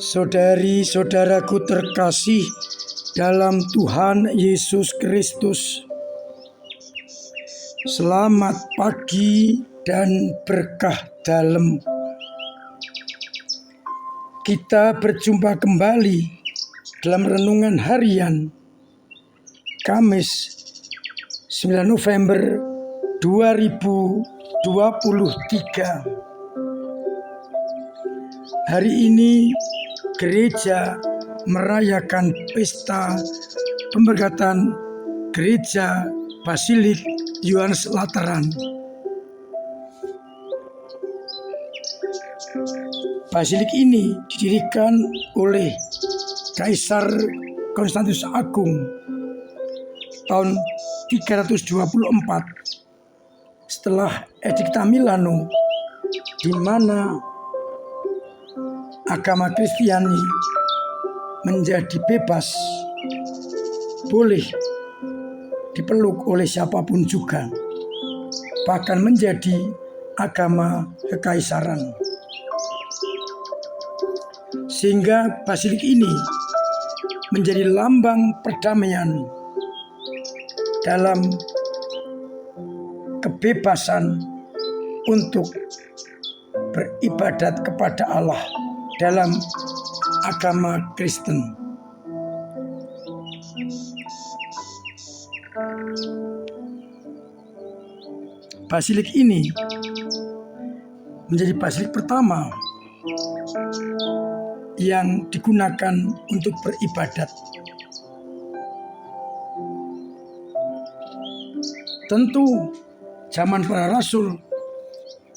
Saudari-saudaraku terkasih dalam Tuhan Yesus Kristus, selamat pagi dan berkah dalam. Kita berjumpa kembali dalam renungan harian Kamis 9 November 2023. Hari ini gereja merayakan pesta pemberkatan gereja Basilik Yohanes Lateran. Basilik ini didirikan oleh Kaisar Konstantinus Agung tahun 324 setelah Edikta Milano, di mana agama Kristiani menjadi bebas, boleh dipeluk oleh siapapun juga, bahkan menjadi agama kekaisaran. Sehingga Basilik ini menjadi lambang perdamaian dalam kebebasan untuk beribadat kepada Allah dalam agama Kristen. Basilik ini menjadi basilik pertama yang digunakan untuk beribadat. Tentu zaman para rasul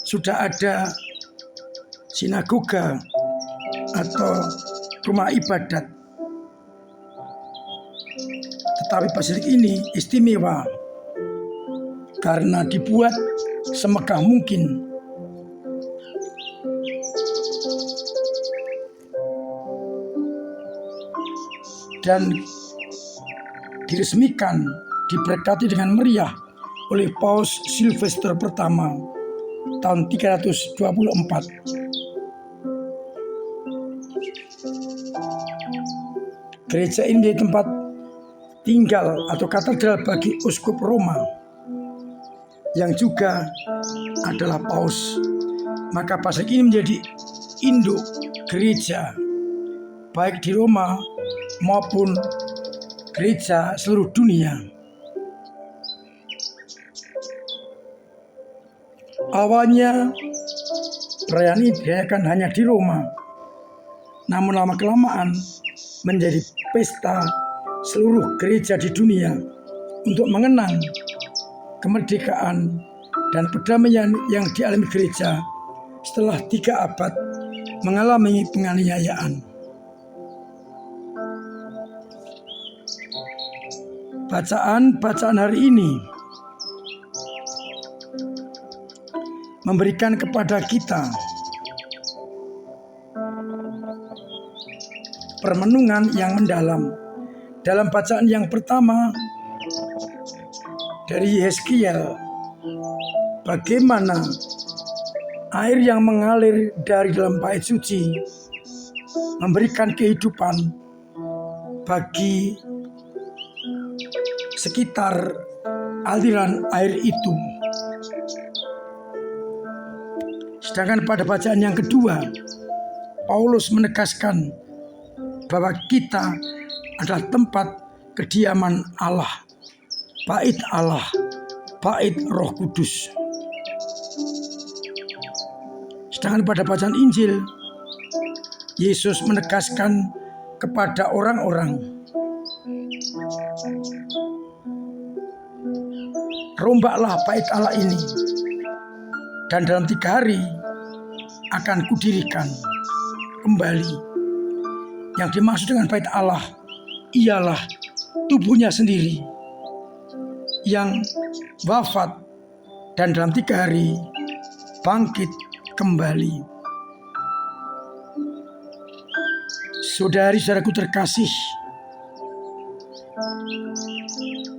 sudah ada sinagoga atau rumah ibadat, tetapi basilik ini istimewa karena dibuat semegah mungkin dan diresmikan, diberkati dengan meriah oleh Paus Silvester pertama tahun 324. Gereja ini menjadi tempat tinggal atau katedral bagi uskup Roma yang juga adalah paus. Maka Basilik ini menjadi induk gereja baik di Roma maupun gereja seluruh dunia. Awalnya perayaan ini dirayakan hanya di Roma, namun lama-kelamaan menjadi pesta seluruh gereja di dunia untuk mengenang kemerdekaan dan perdamaian yang dialami gereja setelah 3 abad mengalami penganiayaan. Bacaan hari ini memberikan kepada kita permenungan yang mendalam. Dalam bacaan yang pertama dari Yeskiel, bagaimana air yang mengalir dari dalam bait suci memberikan kehidupan bagi sekitar aliran air itu. Sedangkan pada bacaan yang kedua, Paulus menegaskan bahwa kita adalah tempat kediaman Allah, bait Allah, bait Roh Kudus. Sedangkan pada bacaan Injil, Yesus menegaskan kepada orang-orang, rombaklah bait Allah ini, dan dalam 3 hari akan kudirikan kembali. Yang dimaksud dengan bait Allah ialah tubuhnya sendiri yang wafat dan dalam 3 hari bangkit kembali. Saudari-saudaraku terkasih,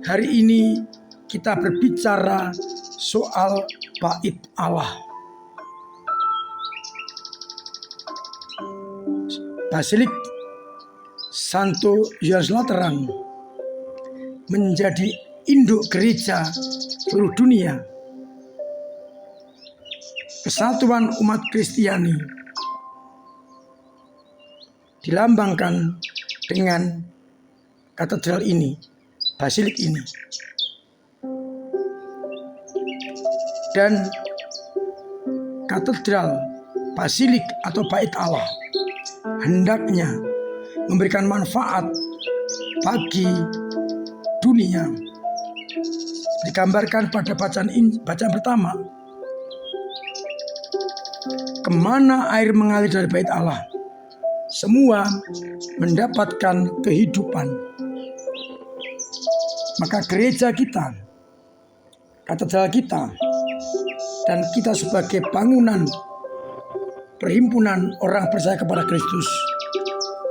hari ini kita berbicara soal bait Allah. Basilik Santo Yohanes Lateran menjadi induk gereja seluruh dunia. Kesatuan umat Kristiani dilambangkan dengan katedral ini, basilik ini. Dan katedral, basilik atau bait Allah hendaknya memberikan manfaat bagi dunia. Digambarkan pada bacaan pertama, kemana air mengalir dari bait Allah, semua mendapatkan kehidupan. Maka gereja kita, katedral kita, dan kita sebagai bangunan perhimpunan orang percaya kepada Kristus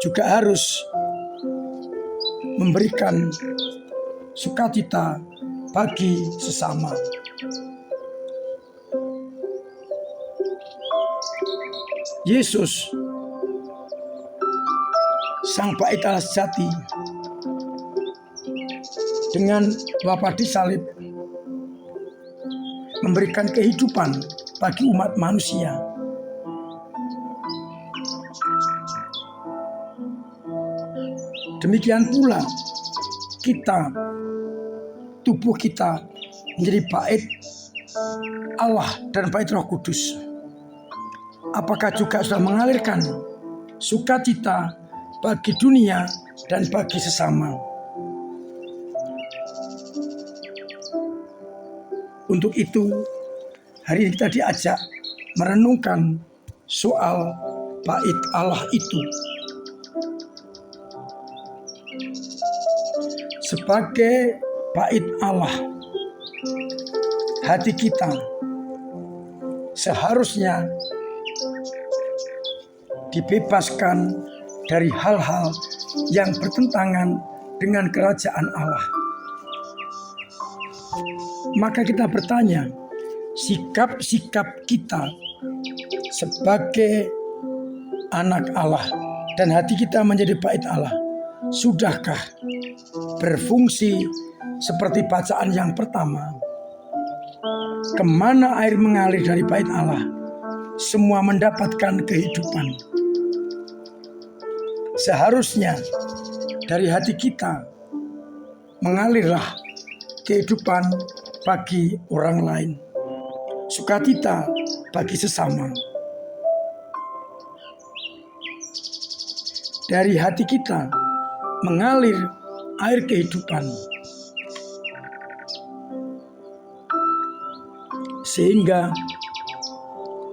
juga harus memberikan sukacita bagi sesama. Yesus, Sang Bait Allah sejati, dengan Bapa disalib memberikan kehidupan bagi umat manusia. Demikian pula kita, tubuh kita menjadi bait Allah dan bait Roh Kudus. Apakah juga sudah mengalirkan sukacita bagi dunia dan bagi sesama? Untuk itu, hari ini kita diajak merenungkan soal bait Allah itu. Sebagai bait Allah, hati kita seharusnya dibebaskan dari hal-hal yang bertentangan dengan kerajaan Allah. Maka kita bertanya, sikap-sikap kita sebagai anak Allah dan hati kita menjadi bait Allah, sudahkah berfungsi seperti bacaan yang pertama? Kemana air mengalir dari bait Allah, semua mendapatkan kehidupan. Seharusnya dari hati kita mengalirlah kehidupan bagi orang lain, sukacita bagi sesama. Dari hati kita mengalir air kehidupan, sehingga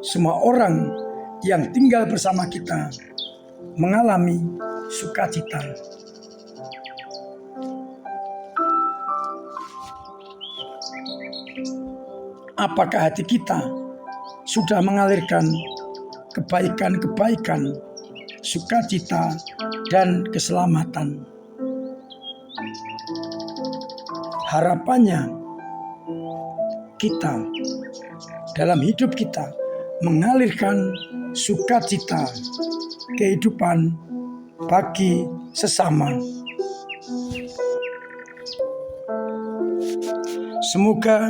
semua orang yang tinggal bersama kita mengalami sukacita. Apakah hati kita sudah mengalirkan kebaikan-kebaikan, sukacita, dan keselamatan? Harapannya kita dalam hidup kita mengalirkan sukacita, kehidupan bagi sesama. Semoga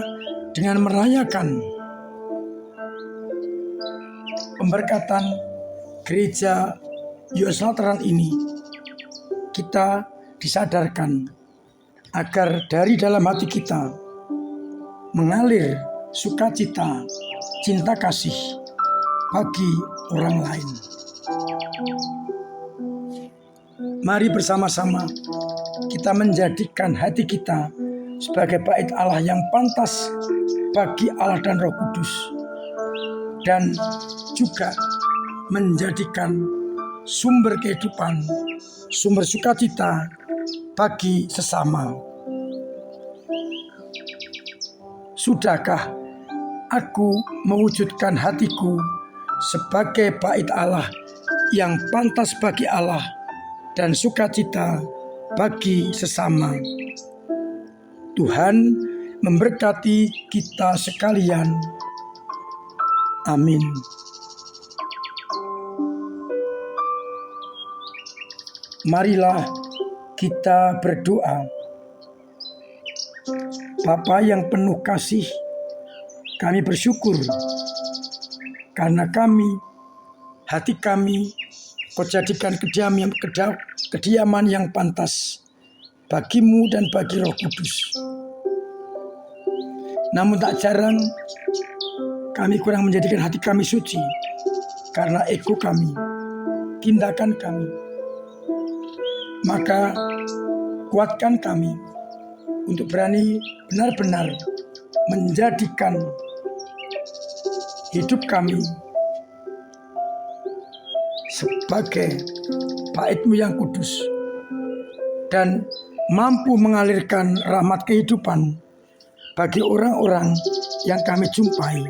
dengan merayakan pemberkatan gereja Yohanes Lateran ini, kita disadarkan agar dari dalam hati kita mengalir sukacita, cinta kasih bagi orang lain. Mari bersama-sama kita menjadikan hati kita sebagai bait Allah yang pantas bagi Allah dan Roh Kudus, dan juga menjadikan sumber kehidupan, sumber sukacita bagi sesama. Sudahkah aku mewujudkan hatiku sebagai bait Allah yang pantas bagi Allah dan sukacita bagi sesama? Tuhan memberkati kita sekalian. Amin. marilah kita berdoa. Bapa yang penuh kasih, kami bersyukur karena hati kami Kau jadikan kediaman yang pantas bagimu dan bagi Roh Kudus. Namun tak jarang kami kurang menjadikan hati kami suci karena ego kami, tindakan kami. Maka kuatkan kami untuk berani benar-benar menjadikan hidup kami sebagai bait-Mu yang kudus dan mampu mengalirkan rahmat kehidupan bagi orang-orang yang kami jumpai.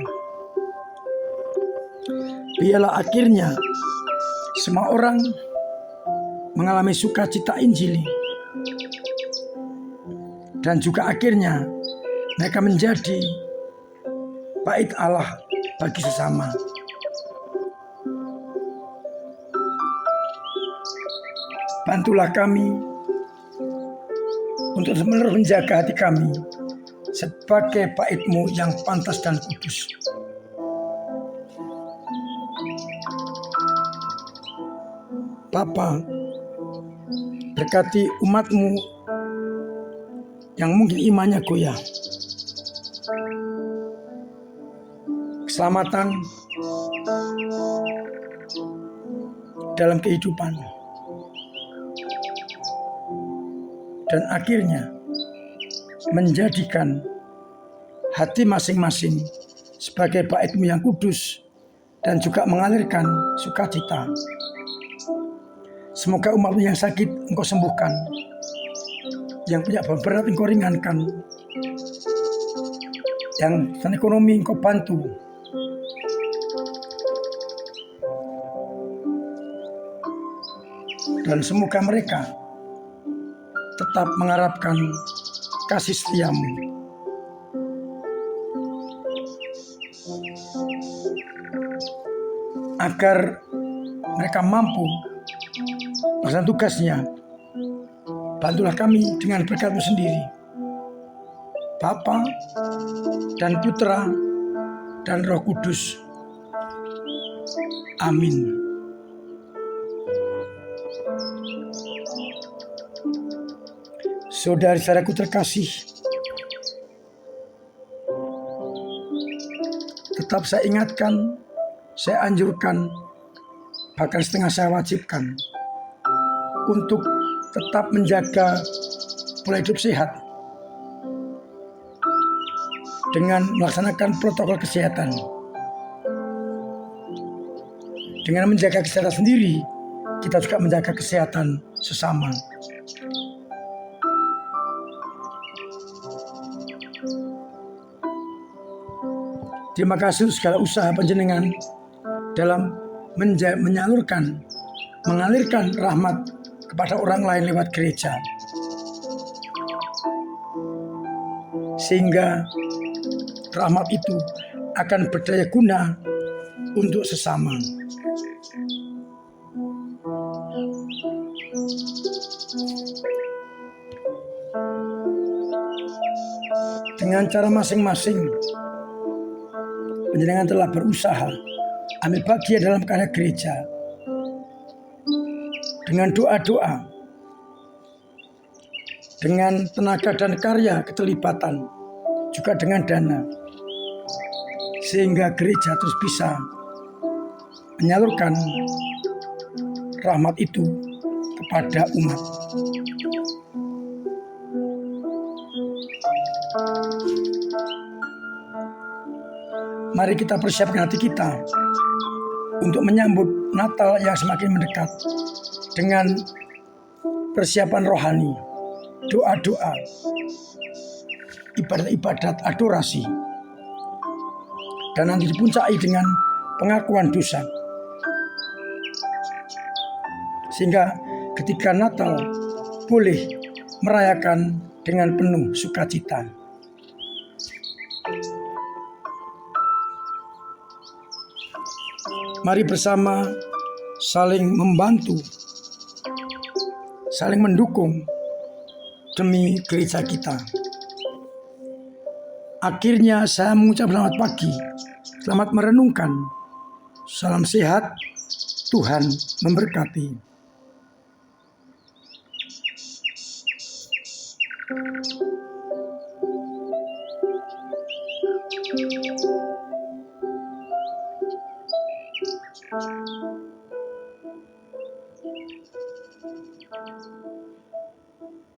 Biarlah akhirnya semua orang mengalami sukacita Injil dan juga akhirnya mereka menjadi bait Allah bagi sesama. Bantulah kami untuk terus menjaga hati kami sebagai bait-Mu yang pantas dan kudus. Bapa, berkati umat-Mu yang mungkin imannya goyah. Keselamatan dalam kehidupan. Dan akhirnya menjadikan hati masing-masing sebagai bait-Mu yang kudus dan juga mengalirkan sukacita. Semoga umat-Mu yang sakit Engkau sembuhkan, yang punya beban berat Engkau ringankan, yang ekonomi Engkau bantu. Dan semoga mereka tetap mengharapkan kasih setia-Mu. Agar mereka mampu melaksanakan tugasnya. Bantulah kami dengan berkat-Mu sendiri, Bapa dan Putra dan Roh Kudus. Amin. Saudara-saudaraku terkasih, tetap saya ingatkan, saya anjurkan, bahkan setengah saya wajibkan untuk tetap menjaga pola hidup sehat dengan melaksanakan protokol kesehatan. Dengan menjaga kesehatan sendiri, kita juga menjaga kesehatan sesama. Terima kasih segala usaha panjenengan dalam mengalirkan rahmat kepada orang lain lewat gereja. Sehingga rahmat itu akan berdaya guna untuk sesama. Dengan cara masing-masing, panjenengan telah berusaha ambil bagian dalam karya gereja dengan doa-doa, dengan tenaga dan karya keterlibatan, juga dengan dana, sehingga gereja terus bisa menyalurkan rahmat itu kepada umat. Mari kita persiapkan hati kita untuk menyambut Natal yang semakin mendekat dengan persiapan rohani, doa-doa, ibadat-ibadat adorasi, dan nanti dipuncai dengan pengakuan dosa. Sehingga ketika Natal boleh merayakan dengan penuh sukacita. Mari bersama saling membantu saling mendukung demi gereja kita. Akhirnya saya mengucap selamat pagi, selamat merenungkan. Salam sehat, Tuhan memberkati.